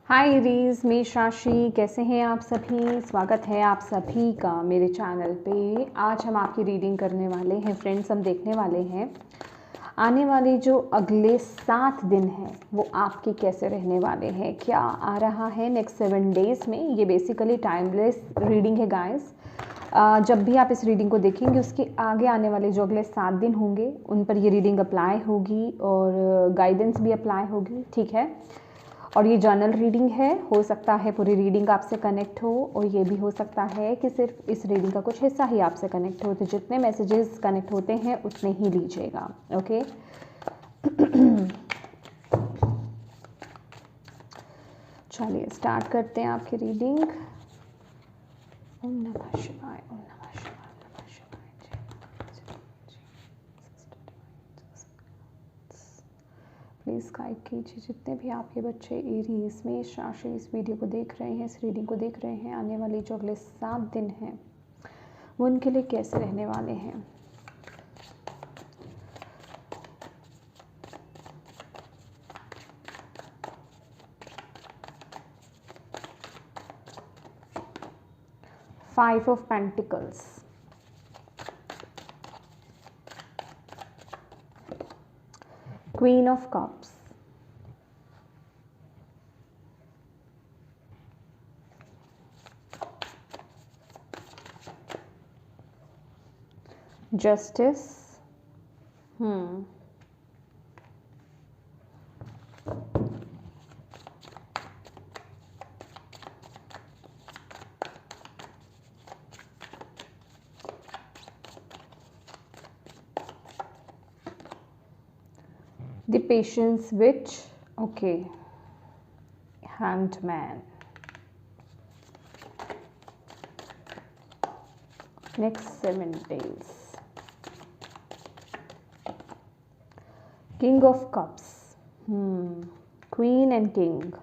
हाय रीज मेष राशि, कैसे हैं आप सभी। स्वागत है आप सभी का मेरे चैनल पे। आज हम आपकी रीडिंग करने वाले हैं फ्रेंड्स। हम देखने वाले हैं आने वाले जो अगले 7 दिन हैं वो आपके कैसे रहने वाले हैं, क्या आ रहा है नेक्स्ट 7 डेज़ में। ये बेसिकली टाइमलेस रीडिंग है गाइस। जब भी आप इस रीडिंग को देखेंगे उसके आगे आने वाले जो अगले 7 दिन होंगे उन पर ये रीडिंग अप्लाई होगी और गाइडेंस भी अप्लाई होगी, ठीक है। और ये जर्नल रीडिंग है, हो सकता है पूरी रीडिंग आपसे कनेक्ट हो और ये भी हो सकता है कि सिर्फ इस रीडिंग का कुछ हिस्सा ही आपसे कनेक्ट हो। तो जितने मैसेजेस कनेक्ट होते हैं उतने ही लीजिएगा, ओके। चलिए स्टार्ट करते हैं आपकी रीडिंग। ओम नमः शिवाय, ओम नमः शिवाय, नमः शिवाय। प्लीज़ गाइड कीजिए जितने भी आपके बच्चे एरीज मेष राशि इस वीडियो को देख रहे हैं, इस रीडिंग को देख रहे हैं, आने वाली जो अगले 7 दिन हैं वो उनके लिए कैसे रहने वाले हैं। Five of pentacles, queen of cups, justice, the patience witch, okay, hanged man. Next 7 days. King of Cups, Queen and King.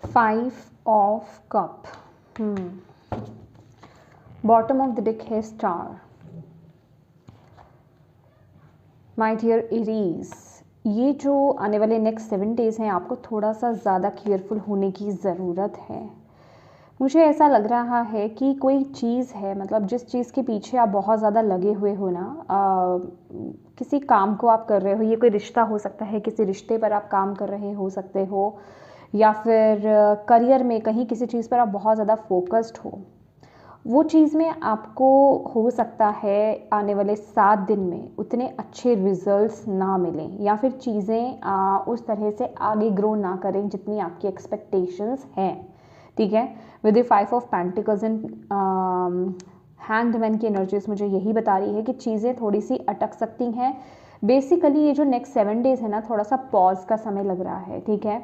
Five of Cup, bottom of the deck है Star. माय डियर एरीज, ये जो आने वाले next 7 days हैं आपको थोड़ा सा ज़्यादा केयरफुल होने की ज़रूरत है। मुझे ऐसा लग रहा है कि कोई चीज़ है, मतलब जिस चीज़ के पीछे आप बहुत ज़्यादा लगे हुए हो ना, किसी काम को आप कर रहे हो, ये कोई रिश्ता हो सकता है, किसी रिश्ते पर आप काम कर रहे हो सकते हो, या फिर करियर में कहीं किसी चीज़ पर आप बहुत ज़्यादा फोकस्ड हो। वो चीज़ में आपको हो सकता है आने वाले 7 दिन में उतने अच्छे रिजल्ट्स ना मिलें, या फिर चीज़ें उस तरह से आगे ग्रो ना करें जितनी आपकी एक्सपेक्टेशंस हैं, ठीक है। With the 5 of pentacles and hanged man की एनर्जीज मुझे यही बता रही है कि चीज़ें थोड़ी सी अटक सकती हैं। बेसिकली ये जो नेक्स्ट 7 डेज़ है ना, थोड़ा सा पॉज का समय लग रहा है, ठीक है।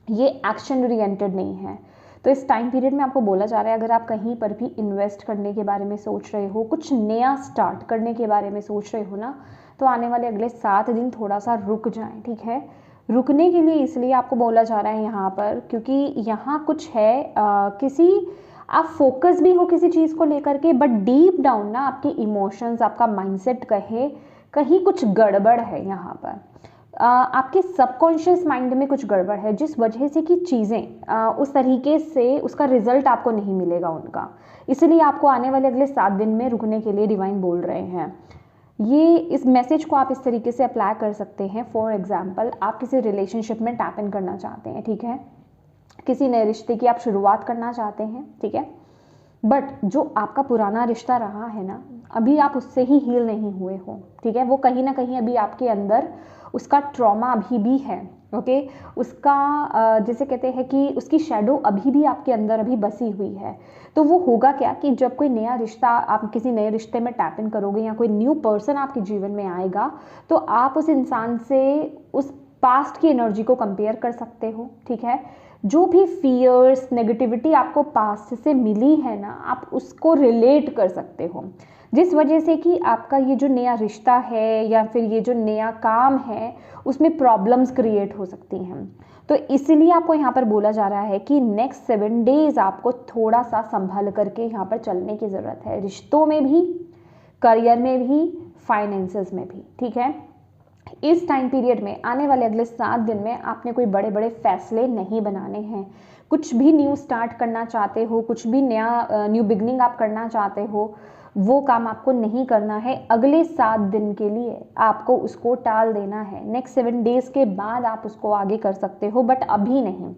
ये एक्शन ओरिएंटेड नहीं है। तो इस टाइम पीरियड में आपको बोला जा रहा है अगर आप कहीं पर भी इन्वेस्ट करने के बारे में सोच रहे हो, कुछ नया स्टार्ट करने के बारे में सोच रहे हो ना, तो आने वाले अगले 7 दिन थोड़ा सा रुक जाएं, ठीक है। रुकने के लिए इसलिए आपको बोला जा रहा है यहाँ पर क्योंकि यहाँ कुछ है, किसी आप फोकस भी हो किसी चीज़ को लेकर के, बट डीप डाउन ना आपके इमोशंस, आपका माइंडसेट कहे कहीं कुछ गड़बड़ है यहाँ पर। आपके सबकॉन्शियस माइंड में कुछ गड़बड़ है जिस वजह से कि चीज़ें उस तरीके से उसका रिजल्ट आपको नहीं मिलेगा उनका। इसलिए आपको आने वाले अगले 7 दिन में रुकने के लिए डिवाइन बोल रहे हैं। ये इस मैसेज को आप इस तरीके से अप्लाई कर सकते हैं। फॉर एग्जाम्पल, आप किसी रिलेशनशिप में टैप इन करना चाहते हैं, ठीक है, किसी नए रिश्ते की आप शुरुआत करना चाहते हैं, ठीक है, बट जो आपका पुराना रिश्ता रहा है ना, अभी आप उससे ही हील नहीं हुए हो, ठीक है। वो कहीं ना कहीं अभी आपके अंदर उसका ट्रॉमा अभी भी है, ओके। उसका जैसे कहते हैं कि उसकी शैडो अभी भी आपके अंदर अभी बसी हुई है। तो वो होगा क्या कि जब कोई नया रिश्ता, आप किसी नए रिश्ते में टैप इन करोगे या कोई न्यू पर्सन आपके जीवन में आएगा, तो आप उस इंसान से उस पास्ट की एनर्जी को कंपेयर कर सकते हो, ठीक है। जो भी फियर्स नेगेटिविटी आपको पास्ट से मिली है ना, आप उसको रिलेट कर सकते हो, जिस वजह से कि आपका ये जो नया रिश्ता है या फिर ये जो नया काम है उसमें प्रॉब्लम्स क्रिएट हो सकती हैं। तो इसलिए आपको यहाँ पर बोला जा रहा है कि नेक्स्ट 7 डेज आपको थोड़ा सा संभल करके यहाँ पर चलने की ज़रूरत है, रिश्तों में भी, करियर में भी, फाइनेंसेस में भी, ठीक है। इस टाइम पीरियड में आने वाले अगले 7 दिन में आपने कोई बड़े बड़े फैसले नहीं बनाने हैं। कुछ भी न्यू स्टार्ट करना चाहते हो, कुछ भी नया न्यू बिगनिंग आप करना चाहते हो, वो काम आपको नहीं करना है। अगले 7 दिन के लिए आपको उसको टाल देना है। नेक्स्ट 7 डेज के बाद आप उसको आगे कर सकते हो, बट अभी नहीं।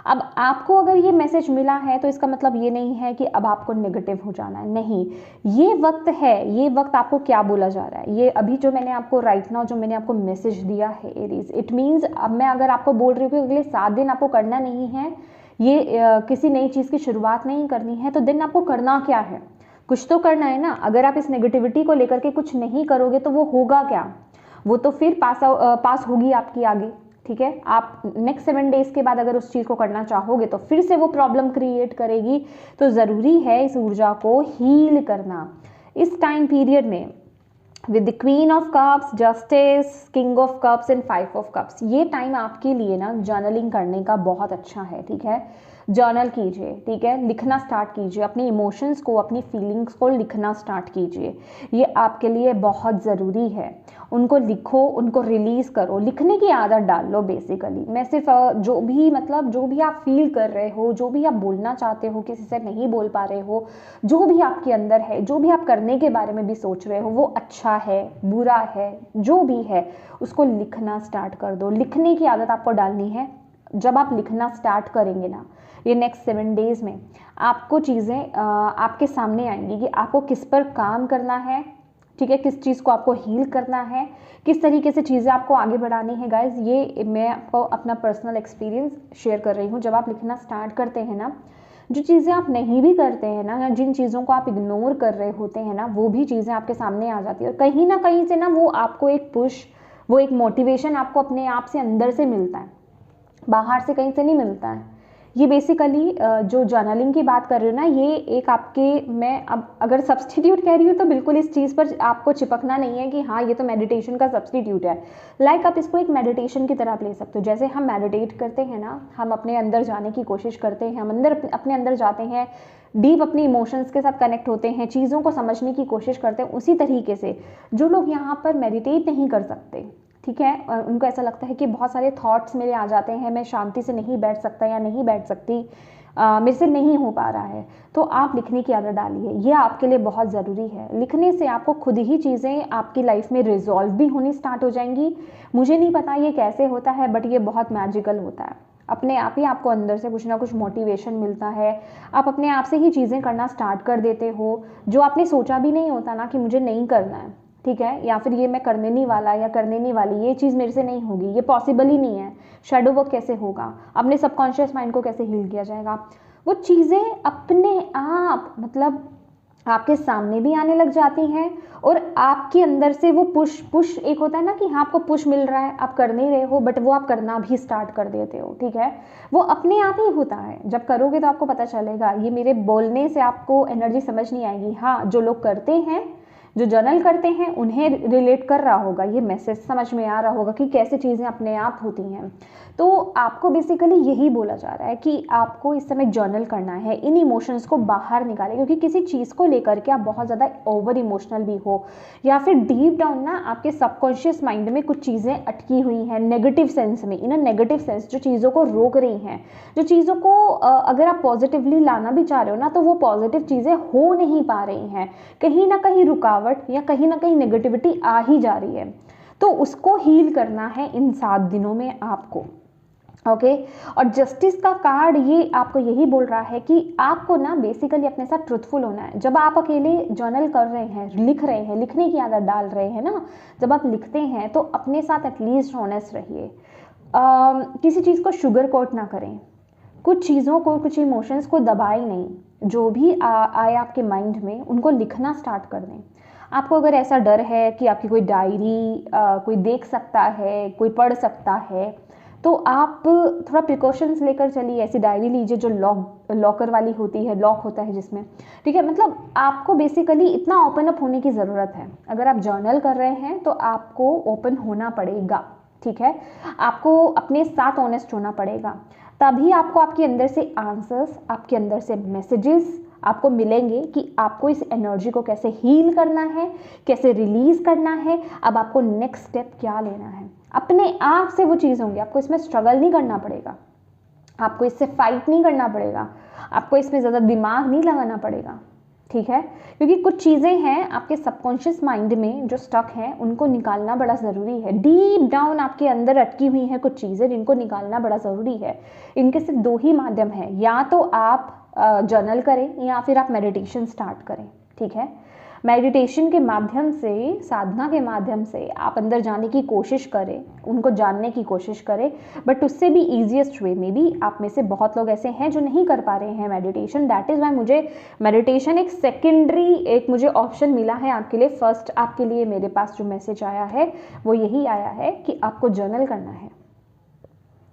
अब आपको अगर ये मैसेज मिला है तो इसका मतलब ये नहीं है कि अब आपको नेगेटिव हो जाना है, नहीं। ये वक्त है, ये वक्त आपको क्या बोला जा रहा है, ये अभी जो मैंने आपको राइट नाउ जो मैंने आपको मैसेज दिया है एरीज, इट मीन्स अब मैं अगर आपको बोल रही हूँ कि अगले 7 दिन आपको करना नहीं है, ये किसी नई चीज़ की शुरुआत नहीं करनी है, तो दिन आपको करना क्या है, कुछ तो करना है ना। अगर आप इस नेगेटिविटी को लेकर के कुछ नहीं करोगे तो वो होगा क्या, वो तो फिर पास होगी आपकी आगे, ठीक है। आप नेक्स्ट 7 डेज के बाद अगर उस चीज़ को करना चाहोगे तो फिर से वो प्रॉब्लम क्रिएट करेगी। तो ज़रूरी है इस ऊर्जा को हील करना इस टाइम पीरियड में। With the queen of cups, justice, king of cups and 5 of cups, ये टाइम आपके लिए ना जर्नलिंग करने का बहुत अच्छा है, ठीक है। जर्नल कीजिए, ठीक है, लिखना स्टार्ट कीजिए, अपनी इमोशंस को, अपनी फीलिंग्स को लिखना स्टार्ट कीजिए। ये आपके लिए बहुत ज़रूरी है। उनको लिखो, उनको रिलीज़ करो, लिखने की आदत डाल लो बेसिकली। मैं सिर्फ जो भी आप फील कर रहे हो, जो भी आप बोलना चाहते हो, किसी से नहीं बोल पा रहे हो, जो भी आपके अंदर है, जो भी आप करने के बारे में भी सोच रहे हो, वो अच्छा है, बुरा है, जो भी है, उसको लिखना स्टार्ट कर दो। लिखने की आदत आपको डालनी है। जब आप लिखना स्टार्ट करेंगे ना, ये नेक्स्ट 7 डेज में आपको चीज़ें आपके सामने आएंगी कि आपको किस पर काम करना है, ठीक है, किस चीज़ को आपको हील करना है, किस तरीके से चीज़ें आपको आगे बढ़ानी है। गाइज, ये मैं आपको अपना पर्सनल एक्सपीरियंस शेयर कर रही हूँ। जब आप लिखना स्टार्ट करते हैं ना, जो चीज़ें आप नहीं भी करते हैं ना, या जिन चीज़ों को आप इग्नोर कर रहे होते हैं ना, वो भी चीज़ें आपके सामने आ जाती है। और कहीं ना कहीं से ना वो आपको एक पुश, वो एक मोटिवेशन आपको अपने आप से अंदर से मिलता है, बाहर से कहीं से नहीं मिलता है। ये बेसिकली जो जर्नलिंग की बात कर रही हूँ ना, ये एक आपके, मैं अब अगर सब्सटीट्यूट कह रही हूँ तो बिल्कुल इस चीज़ पर आपको चिपकना नहीं है कि हाँ ये तो मेडिटेशन का सब्सटीट्यूट है। लाइक आप इसको एक मेडिटेशन की तरह आप ले सकते हो। जैसे हम मेडिटेट करते हैं ना, हम अपने अंदर जाने की कोशिश करते हैं, हम अपने अंदर जाते हैं, डीप अपनी इमोशंस के साथ कनेक्ट होते हैं, चीज़ों को समझने की कोशिश करते हैं। उसी तरीके से जो लोग यहाँ पर मेडिटेट नहीं कर सकते, ठीक है, और उनको ऐसा लगता है कि बहुत सारे थॉट्स मेरे आ जाते हैं, मैं शांति से नहीं बैठ सकता या नहीं बैठ सकती, मेरे से नहीं हो पा रहा है, तो आप लिखने की आदत डालिए। ये आपके लिए बहुत ज़रूरी है। लिखने से आपको खुद ही चीज़ें आपकी लाइफ में रिजॉल्व भी होनी स्टार्ट हो जाएंगी। मुझे नहीं पता ये कैसे होता है, बट ये बहुत मैजिकल होता है। अपने आप ही आपको अंदर से कुछ ना कुछ मोटिवेशन मिलता है, आप अपने आप से ही चीज़ें करना स्टार्ट कर देते हो, जो आपने सोचा भी नहीं होता ना कि मुझे नहीं करना है, ठीक है, या फिर ये मैं करने नहीं वाला या करने नहीं वाली, ये चीज़ मेरे से नहीं होगी, ये पॉसिबल ही नहीं है, शैडो वर्क कैसे होगा, अपने सबकॉन्शियस माइंड को कैसे हील किया जाएगा, वो चीज़ें अपने आप मतलब आपके सामने भी आने लग जाती हैं। और आपके अंदर से वो पुश एक होता है ना कि हाँ आपको पुश मिल रहा है, आप कर नहीं रहे हो, बट वो आप करना भी स्टार्ट कर देते हो, ठीक है, वो अपने आप ही होता है। जब करोगे तो आपको पता चलेगा। ये मेरे बोलने से आपको एनर्जी समझ नहीं आएगी। हाँ, जो लोग करते हैं, जो जर्नल करते हैं, उन्हें रिलेट कर रहा होगा, ये मैसेज समझ में आ रहा होगा कि कैसे चीज़ें अपने आप होती हैं। तो आपको बेसिकली यही बोला जा रहा है कि आपको इस समय जर्नल करना है, इन इमोशंस को बाहर निकालें, क्योंकि किसी चीज़ को लेकर के आप बहुत ज़्यादा ओवर इमोशनल भी हो, या फिर डीप डाउन ना आपके सबकॉन्शियस माइंड में कुछ चीज़ें अटकी हुई हैं नेगेटिव सेंस में, इन अ नेगेटिव सेंस, जो चीज़ों को रोक रही हैं, जो चीज़ों को अगर आप पॉजिटिवली लाना भी चाह रहे हो ना, तो वो पॉजिटिव चीज़ें हो नहीं पा रही हैं, कहीं ना कहीं रुकावट या कहीं ना कहीं नेगेटिविटी आ ही जा रही है। तो उसको हील करना है इन 7 दिनों में आपको, ओके। और जस्टिस का कार्ड ये आपको यही बोल रहा है कि आपको ना बेसिकली अपने साथ ट्रुथफुल होना है। जब आप अकेले जर्नल कर रहे हैं, लिख रहे हैं, लिखने की आदत डाल रहे हैं ना, जब आप लिखते हैं तो अपने साथ एटलीस्ट ऑनेस्ट रहिए। किसी चीज़ को शुगर कोट ना करें, कुछ चीज़ों को, कुछ इमोशंस को दबाए नहीं, जो भी आए आपके माइंड में उनको लिखना स्टार्ट कर दें। आपको अगर ऐसा डर है कि आपकी कोई डायरी कोई देख सकता है, कोई पढ़ सकता है, तो आप थोड़ा प्रिकॉशंस लेकर चलिए। ऐसी डायरी लीजिए जो लॉकर वाली होती है, लॉक होता है जिसमें, ठीक है। मतलब आपको बेसिकली इतना ओपन अप होने की ज़रूरत है। अगर आप जर्नल कर रहे हैं तो आपको ओपन होना पड़ेगा, ठीक है। आपको अपने साथ ऑनेस्ट होना पड़ेगा, तभी आपको आपके अंदर से आंसर्स, आपके अंदर से मैसेजेस आपको मिलेंगे कि आपको इस एनर्जी को कैसे हील करना है, कैसे रिलीज करना है, अब आपको नेक्स्ट स्टेप क्या लेना है। अपने आप से वो चीज़ होंगी, आपको इसमें स्ट्रगल नहीं करना पड़ेगा, आपको इससे फाइट नहीं करना पड़ेगा, आपको इसमें ज़्यादा दिमाग नहीं लगाना पड़ेगा, ठीक है। क्योंकि कुछ चीज़ें हैं आपके सबकॉन्शियस माइंड में जो स्टक हैं, उनको निकालना बड़ा ज़रूरी है। डीप डाउन आपके अंदर अटकी हुई हैं कुछ चीज़ें, जिनको निकालना बड़ा ज़रूरी है। इनके सिर्फ दो ही माध्यम हैं, या तो आप जर्नल करें या फिर आप मेडिटेशन स्टार्ट करें, ठीक है। मेडिटेशन के माध्यम से, साधना के माध्यम से आप अंदर जाने की कोशिश करें, उनको जानने की कोशिश करें। बट उससे भी ईजीएस्ट वे में भी आप में से बहुत लोग ऐसे हैं जो नहीं कर पा रहे हैं मेडिटेशन। दैट इज़ वाई मुझे मेडिटेशन एक सेकेंडरी, एक मुझे ऑप्शन मिला है आपके लिए। फर्स्ट आपके लिए मेरे पास जो मैसेज आया है वो यही आया है कि आपको जर्नल करना है,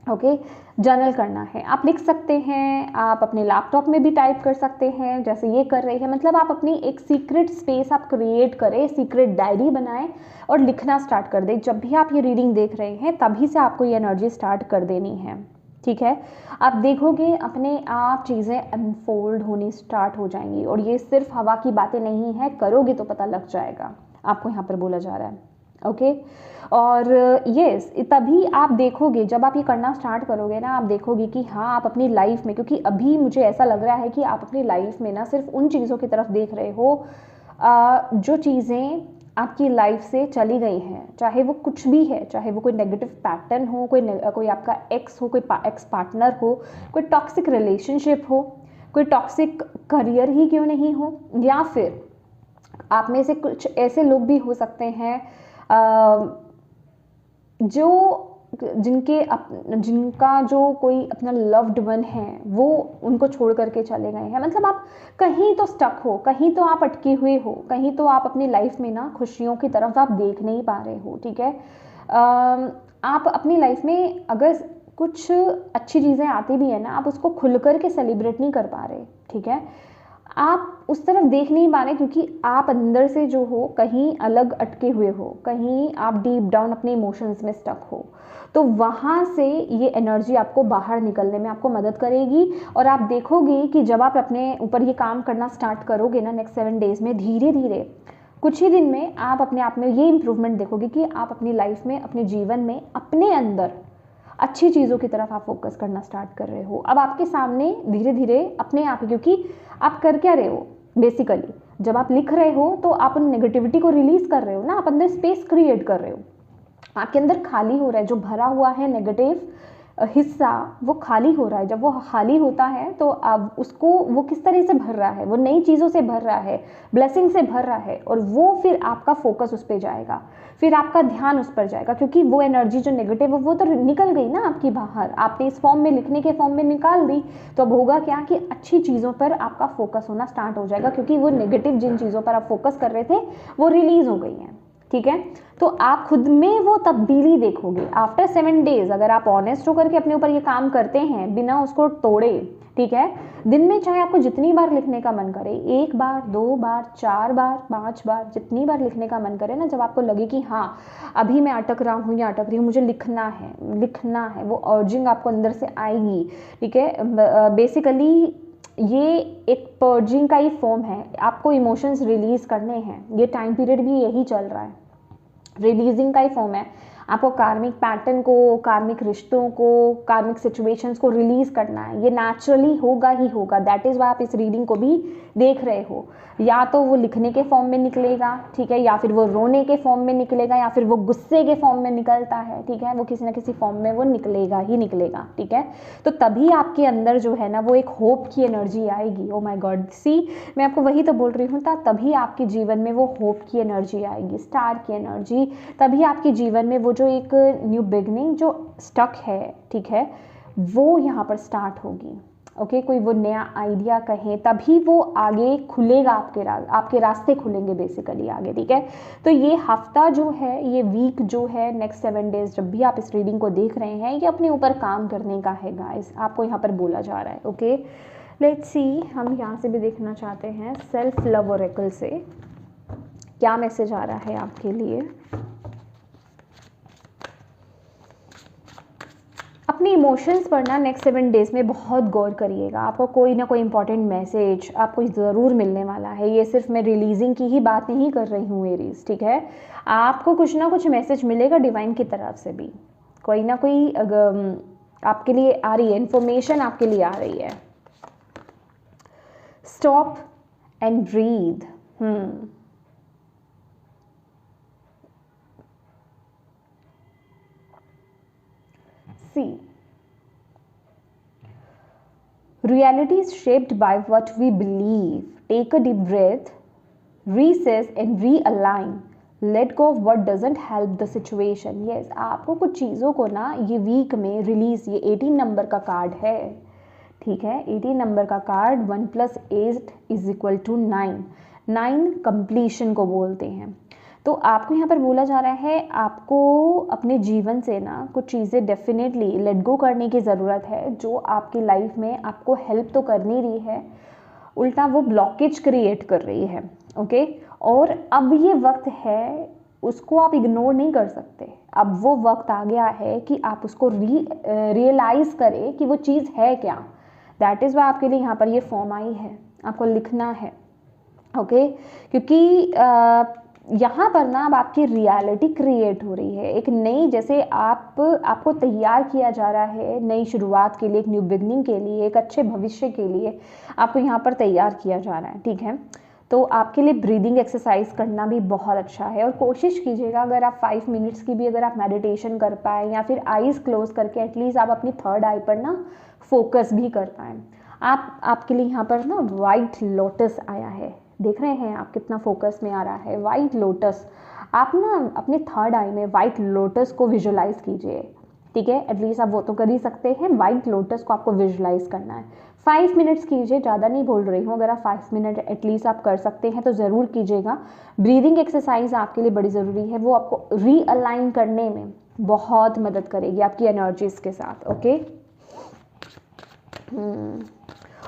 ओके। जर्नल करना है, आप लिख सकते हैं, आप अपने लैपटॉप में भी टाइप कर सकते हैं जैसे ये कर रही है। मतलब आप अपनी एक सीक्रेट स्पेस आप क्रिएट करें, सीक्रेट डायरी बनाएं और लिखना स्टार्ट कर दें। जब भी आप ये रीडिंग देख रहे हैं तभी से आपको ये एनर्जी स्टार्ट कर देनी है, ठीक है। आप देखोगे अपने आप चीज़ें अनफोल्ड होनी स्टार्ट हो जाएंगी। और ये सिर्फ हवा की बातें नहीं है, करोगे तो पता लग जाएगा, आपको यहाँ पर बोला जा रहा है, ओके। और यस, तभी आप देखोगे, जब आप ये करना स्टार्ट करोगे ना, आप देखोगे कि हाँ आप अपनी लाइफ में, क्योंकि अभी मुझे ऐसा लग रहा है कि आप अपनी लाइफ में ना सिर्फ उन चीज़ों की तरफ देख रहे हो जो चीज़ें आपकी लाइफ से चली गई हैं, चाहे वो कुछ भी है, चाहे वो कोई नेगेटिव पैटर्न हो, कोई आपका एक्स हो, कोई एक्स पार्टनर हो, कोई टॉक्सिक रिलेशनशिप हो, कोई टॉक्सिक करियर ही क्यों नहीं हो, या फिर आप में से कुछ ऐसे लोग भी हो सकते हैं जो जिनका जो कोई अपना लव्ड वन है वो उनको छोड़ करके चले गए हैं। मतलब आप कहीं तो स्टक हो, कहीं तो आप अटके हुए हो, कहीं तो आप अपनी लाइफ में ना खुशियों की तरफ आप देख नहीं पा रहे हो, ठीक है। आप अपनी लाइफ में अगर कुछ अच्छी चीज़ें आती भी है ना, आप उसको खुल कर के सेलिब्रेट नहीं कर पा रहे, ठीक है। आप उस तरफ देख नहीं पा रहे क्योंकि आप अंदर से जो हो कहीं अलग अटके हुए हो, कहीं आप डीप डाउन अपने इमोशंस में स्टक हो। तो वहाँ से ये एनर्जी आपको बाहर निकलने में आपको मदद करेगी। और आप देखोगे कि जब आप अपने ऊपर ये काम करना स्टार्ट करोगे ना नेक्स्ट 7 डेज़ में, धीरे धीरे कुछ ही दिन में आप अपने आप में ये इम्प्रूवमेंट देखोगे कि आप अपनी लाइफ में, अपने जीवन में, अपने अंदर अच्छी चीज़ों की तरफ आप फोकस करना स्टार्ट कर रहे हो। अब आपके सामने धीरे धीरे अपने आप ही, क्योंकि आप कर क्या रहे हो बेसिकली, जब आप लिख रहे हो तो आप उन नेगेटिविटी को रिलीज कर रहे हो ना, आप अंदर स्पेस क्रिएट कर रहे हो, आपके अंदर खाली हो रहा है। जो भरा हुआ है नेगेटिव हिस्सा वो खाली हो रहा है। जब वो खाली होता है तो अब उसको वो किस तरह से भर रहा है, वो नई चीज़ों से भर रहा है, ब्लेसिंग से भर रहा है, और वो फिर आपका फोकस उस पर जाएगा, फिर आपका ध्यान उस पर जाएगा। क्योंकि वो एनर्जी जो नेगेटिव है वो तो निकल गई ना आपकी बाहर, आपने इस फॉर्म में, लिखने के फॉर्म में निकाल दी। तो अब होगा क्या कि अच्छी चीज़ों पर आपका फोकस होना स्टार्ट हो जाएगा, क्योंकि वो नेगेटिव जिन चीज़ों पर आप फोकस कर रहे थे वो रिलीज हो गई हैं, ठीक है। तो आप खुद में वो तब्दीली देखोगे आफ्टर 7 डेज। अगर आप ऑनेस्ट होकर के अपने ऊपर ये काम करते हैं बिना उसको तोड़े, ठीक है, दिन में चाहे आपको जितनी बार लिखने का मन करे, 1 बार, 2 बार, 4 बार, 5 बार, जितनी बार लिखने का मन करे ना, जब आपको लगे कि हाँ अभी मैं अटक रहा हूँ या अटक रही हूँ, मुझे लिखना है, वो अर्जिंग आपको अंदर से आएगी, ठीक है। बेसिकली ये एक पर्जिंग का ही फॉर्म है, आपको इमोशंस रिलीज करने हैं। ये टाइम पीरियड भी यही चल रहा है, रिलीजिंग का ही फॉर्म है। आपको कार्मिक पैटर्न को, कार्मिक रिश्तों को, कार्मिक सिचुएशंस को रिलीज करना है। ये नेचुरली होगा ही होगा। दैट इज़ वाई आप इस रीडिंग को भी देख रहे हो। या तो वो लिखने के फॉर्म में निकलेगा, ठीक है, या फिर वो रोने के फॉर्म में निकलेगा, या फिर वो गुस्से के फॉर्म में निकलता है, ठीक है। वो किसी ना किसी फॉर्म में वो निकलेगा ही निकलेगा, ठीक है। तो तभी आपके अंदर जो है ना वो एक होप की एनर्जी आएगी। ओ माय गॉड, सी मैं आपको वही तो बोल रही हूँ, तभी आपके जीवन में वो होप की एनर्जी आएगी, स्टार की एनर्जी। तभी आपके जीवन में वो जो एक न्यू बिगनिंग जो स्टक है, ठीक है, वो यहाँ पर स्टार्ट होगी। ओके, कोई वो नया आइडिया कहें, तभी वो आगे खुलेगा, आपके रास्ते खुलेंगे बेसिकली आगे, ठीक है। तो ये हफ्ता जो है, ये वीक जो है, नेक्स्ट 7 डेज जब भी आप इस रीडिंग को देख रहे हैं, ये अपने ऊपर काम करने का है गाइस, आपको यहाँ पर बोला जा रहा है। ओके, लेट्स सी, हम यहाँ से भी देखना चाहते हैं सेल्फ लव ओरेकल से क्या मैसेज आ रहा है आपके लिए। अपने इमोशंस पर ना नेक्स्ट 7 डेज में बहुत गौर करिएगा, आपको कोई ना कोई इंपॉर्टेंट मैसेज आपको ज़रूर मिलने वाला है। ये सिर्फ मैं रिलीजिंग की ही बात नहीं कर रही हूँ एरीज, ठीक है। आपको कुछ ना कुछ मैसेज मिलेगा डिवाइन की तरफ से भी, कोई ना कोई आपके लिए आ रही है, इंफॉर्मेशन आपके लिए आ रही है। Stop and breathe. See, reality is shaped by what we believe. Take a deep breath, reassess and realign. Let go of what doesn't help the situation. Yes, आपको कुछ चीज़ों को ना ये वीक में रिलीज, ये 18 नंबर का कार्ड है, ठीक है। 18 नंबर का कार्ड 1 + 8 = 9, 9 कंप्लीशन को बोलते हैं। तो आपको यहाँ पर बोला जा रहा है, आपको अपने जीवन से ना कुछ चीज़ें डेफिनेटली लेट गो करने की ज़रूरत है, जो आपकी लाइफ में आपको हेल्प तो कर नहीं रही है, उल्टा वो ब्लॉकेज क्रिएट कर रही है। ओके, और अब ये वक्त है, उसको आप इग्नोर नहीं कर सकते। अब वो वक्त आ गया है कि आप उसको रियलाइज़ करें कि वो चीज़ है क्या। दैट इज़ वाई आपके लिए यहाँ पर ये फॉर्म आई है, आपको लिखना है। ओके, क्योंकि यहाँ पर ना अब आपकी रियलिटी क्रिएट हो रही है, एक नई, जैसे आपको तैयार किया जा रहा है नई शुरुआत के लिए, एक न्यू बिगनिंग के लिए, एक अच्छे भविष्य के लिए आपको यहाँ पर तैयार किया जा रहा है, ठीक है। तो आपके लिए ब्रीदिंग एक्सरसाइज करना भी बहुत अच्छा है, और कोशिश कीजिएगा अगर आप 5 मिनट्स की भी अगर आप मेडिटेशन कर पाए, या फिर आईज क्लोज करके एटलीस्ट आप अपनी थर्ड आई पर ना फोकस भी कर पाएँ। आपके लिए यहाँ पर ना वाइट लोटस आया है, देख रहे हैं आप कितना फोकस में आ रहा है वाइट लोटस। आप ना अपने थर्ड आई में वाइट लोटस को विजुलाइज कीजिए, ठीक है। एटलीस्ट आप वो तो कर ही सकते हैं, वाइट लोटस को आपको विजुलाइज करना है। 5 मिनट्स कीजिए, ज़्यादा नहीं बोल रही हूँ, अगर आप 5 मिनट एटलीस्ट आप कर सकते हैं तो ज़रूर कीजिएगा। ब्रीदिंग एक्सरसाइज आपके लिए बड़ी ज़रूरी है, वो आपको रीअलाइन करने में बहुत मदद करेगी आपकी एनर्जीज के साथ। ओके,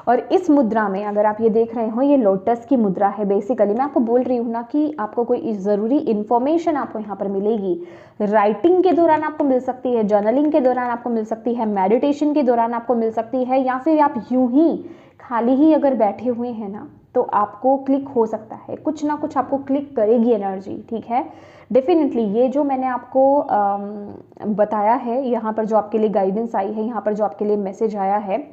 और इस मुद्रा में अगर आप ये देख रहे हो, ये लोटस की मुद्रा है बेसिकली। मैं आपको बोल रही हूँ ना कि आपको कोई ज़रूरी इन्फॉर्मेशन आपको यहाँ पर मिलेगी, राइटिंग के दौरान आपको मिल सकती है, जर्नलिंग के दौरान आपको मिल सकती है, मेडिटेशन के दौरान आपको मिल सकती है, या फिर आप यूं ही खाली ही अगर बैठे हुए हैं ना, तो आपको क्लिक हो सकता है, कुछ ना कुछ आपको क्लिक करेगी एनर्जी, ठीक है। डेफिनेटली ये जो मैंने आपको बताया है, यहाँ पर जो आपके लिए गाइडेंस आई है, यहाँ पर जो आपके लिए मैसेज आया है,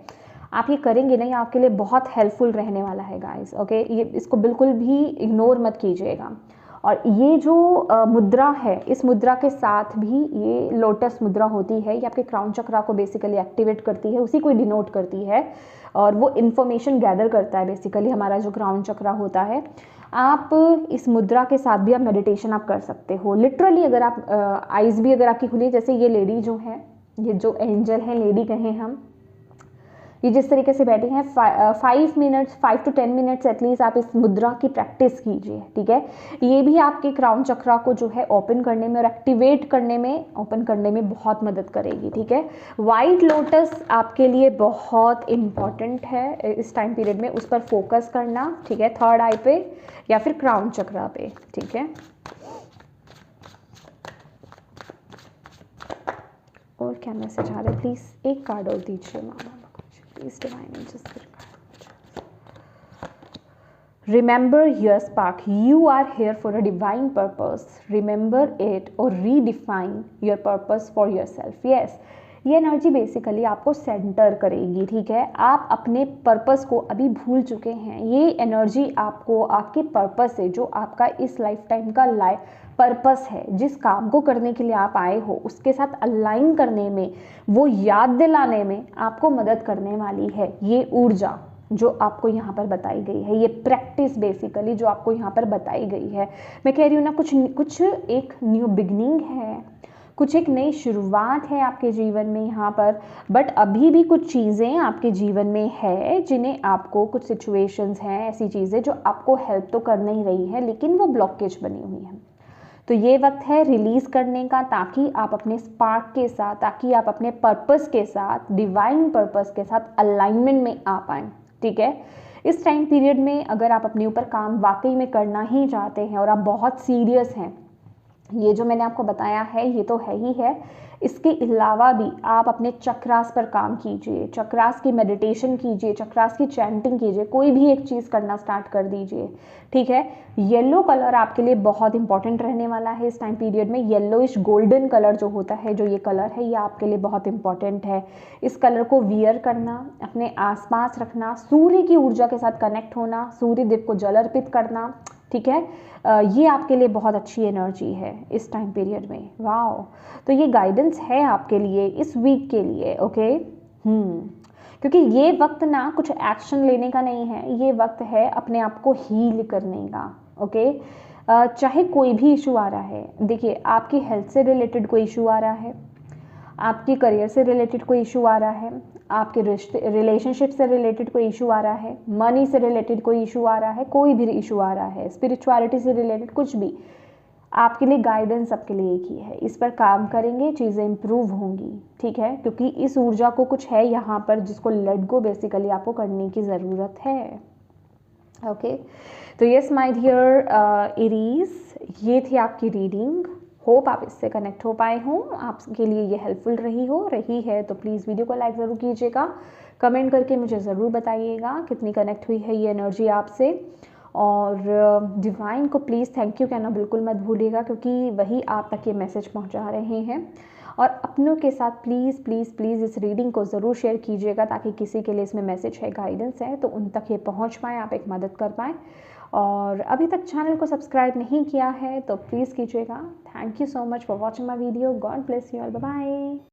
आप ये करेंगे ना, ये आपके लिए बहुत हेल्पफुल रहने वाला है गाइस। ओके, ये इसको बिल्कुल भी इग्नोर मत कीजिएगा। और ये जो मुद्रा है, इस मुद्रा के साथ भी ये लोटस मुद्रा होती है, ये आपके क्राउन चक्रा को बेसिकली एक्टिवेट करती है, उसी को डिनोट करती है, और वो इन्फॉर्मेशन गैदर करता है बेसिकली हमारा जो क्राउन चक्रा होता है। आप इस मुद्रा के साथ भी आप मेडिटेशन आप कर सकते हो। लिटरली अगर आप आइज़ भी अगर आपकी खुली, जैसे ये लेडी जो है, ये जो एंजल है, लेडी कहें हम, ये जिस तरीके से बैठी हैं, 5 to 10 मिनट्स एटलीस्ट आप इस मुद्रा की प्रैक्टिस कीजिए, ठीक है। ये भी आपके क्राउन चक्रा को जो है ओपन करने में और एक्टिवेट करने में, ओपन करने में बहुत मदद करेगी, ठीक है। वाइट लोटस आपके लिए बहुत इम्पॉर्टेंट है इस टाइम पीरियड में, उस पर फोकस करना, ठीक है, थर्ड आई पे या फिर क्राउन चक्रा पे, ठीक है। और क्या मैसेज आ रहा है, प्लीज़ एक कार्ड और दीजिए मामा, please divine just remember your spark, you are here for a divine purpose, remember it or redefine your purpose for yourself। yes, ये एनर्जी बेसिकली आपको सेंटर करेगी, ठीक है। आप अपने पर्पस को अभी भूल चुके हैं, ये एनर्जी आपको आपके पर्पस से, जो आपका इस लाइफ टाइम का पर्पस है, जिस काम को करने के लिए आप आए हो, उसके साथ अलाइन करने में, वो याद दिलाने में आपको मदद करने वाली है ये ऊर्जा जो आपको यहाँ पर बताई गई है, ये प्रैक्टिस बेसिकली जो आपको यहाँ पर बताई गई है। मैं कह रही हूँ ना, कुछ एक न्यू बिगनिंग है, कुछ एक नई शुरुआत है आपके जीवन में यहाँ पर। बट अभी भी कुछ चीज़ें आपके जीवन में है जिन्हें आपको, कुछ सिचुएशंस हैं, ऐसी चीज़ें जो आपको हेल्प तो कर नहीं रही है लेकिन वो ब्लॉकेज बनी हुई है। तो ये वक्त है रिलीज़ करने का, ताकि आप अपने स्पार्क के साथ, ताकि आप अपने पर्पस के साथ, डिवाइन पर्पस के साथ अलाइनमेंट में आ पाएँ। ठीक है, इस टाइम पीरियड में अगर आप अपने ऊपर काम वाकई में करना ही चाहते हैं और आप बहुत सीरियस हैं, ये जो मैंने आपको बताया है ये तो है ही है, इसके अलावा भी आप अपने चक्रास पर काम कीजिए, चक्रास की मेडिटेशन कीजिए, चक्रास की चैंटिंग कीजिए, कोई भी एक चीज़ करना स्टार्ट कर दीजिए। ठीक है, येलो कलर आपके लिए बहुत इंपॉर्टेंट रहने वाला है इस टाइम पीरियड में। येलोइश गोल्डन कलर जो होता है, जो ये कलर है, ये आपके लिए बहुत इंपॉर्टेंट है। इस कलर को वियर करना, अपने आसपास रखना, सूर्य की ऊर्जा के साथ कनेक्ट होना, सूर्य देव को जल अर्पित करना। ठीक है, ये आपके लिए बहुत अच्छी एनर्जी है इस टाइम पीरियड में। वाओ, तो ये गाइडेंस है आपके लिए इस वीक के लिए। ओके, क्योंकि ये वक्त ना कुछ एक्शन लेने का नहीं है, ये वक्त है अपने आप को हील करने का। ओके, चाहे कोई भी इशू आ रहा है, देखिए आपकी हेल्थ से रिलेटेड कोई इशू आ रहा है, आपकी करियर से रिलेटेड कोई इशू आ रहा है, आपके रिलेशनशिप से रिलेटेड कोई इशू आ रहा है, मनी से रिलेटेड कोई इशू आ रहा है, कोई भी इशू आ रहा है, स्पिरिचुअलिटी से रिलेटेड कुछ भी, आपके लिए गाइडेंस आपके लिए एक ही है। इस पर काम करेंगे, चीज़ें इंप्रूव होंगी। ठीक है, क्योंकि इस ऊर्जा को कुछ है यहाँ पर जिसको लेट गो बेसिकली आपको करने की ज़रूरत है। ओके, तो यस माय डियर एरीज, ये थी आपकी रीडिंग। होप आप इससे कनेक्ट हो पाए हों, आपके लिए ये हेल्पफुल रही है तो प्लीज़ वीडियो को लाइक ज़रूर कीजिएगा, कमेंट करके मुझे ज़रूर बताइएगा कितनी कनेक्ट हुई है ये एनर्जी आपसे। और डिवाइन को प्लीज़ थैंक यू कहना बिल्कुल मत भूलिएगा, क्योंकि वही आप तक ये मैसेज पहुंचा रहे हैं। और अपनों के साथ प्लीज़ प्लीज़ प्लीज़ इस रीडिंग को ज़रूर शेयर कीजिएगा, ताकि किसी के लिए इसमें मैसेज है, गाइडेंस है, तो उन तक ये पहुंच पाए, आप एक मदद कर पाएँ। और अभी तक चैनल को सब्सक्राइब नहीं किया है तो प्लीज़ कीजिएगा। Thank you so much for watching my video. God bless you all, bye bye.